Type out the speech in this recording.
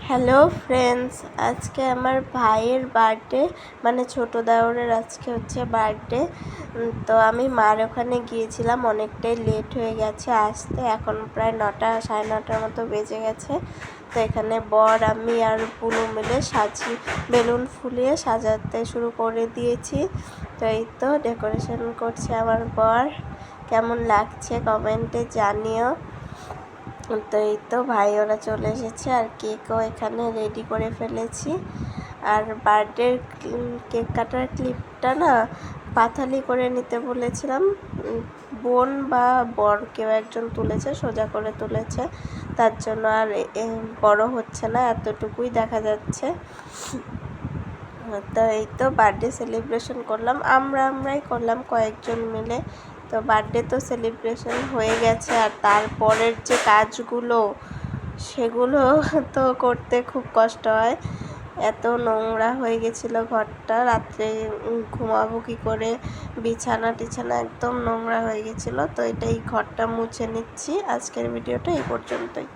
Hello friends, আজকে আমার ভাইয়ের বার্থডে, মানে ছোটো দেওরের আজকে হচ্ছে বার্থডে। তো আমি মার ওখানে গিয়েছিলাম, অনেকটাই লেট হয়ে গেছে আসতে, এখন প্রায় 9টা সাড়ে 9টার মতো বেজে গেছে। তো এখানে বর, আমি আর পুলু মিলে বেলুন ফুলিয়ে সাজাতে শুরু করে দিয়েছি। তো এই তো ডেকোরেশন করছে আমার বর। কেমন লাগছে কমেন্টে জানিও। তো এই তো ভাই ওরা চলে এসেছে, আর কেকও এখানে রেডি করে ফেলেছি। আর বার্থডের কেক কাটার ক্লিপটা না পাথালি করে নিতে বলেছিলাম, বোন বা বর কেউ একজন তুলেছে, সোজা করে তুলেছে, তার জন্য আর বড় হচ্ছে না, এতটুকুই দেখা যাচ্ছে। তো এই তো বার্থডে সেলিব্রেশন করলাম, আমরাই করলাম কয়েকজন মিলে। তো বার্থডে তো সেলিব্রেশন হয়ে গেছে, আর তারপরের যে কাজগুলো সেগুলো তো করতে খুব কষ্ট হয়। এত নোংরা হয়ে গেছিলো ঘরটা, রাত্রে ঘুমাবো কী করে, বিছানা টিছানা একদম নোংরা হয়ে গেছিলো। তো এটাই ঘরটা মুছে নিচ্ছি। আজকের ভিডিওটা এই পর্যন্তই।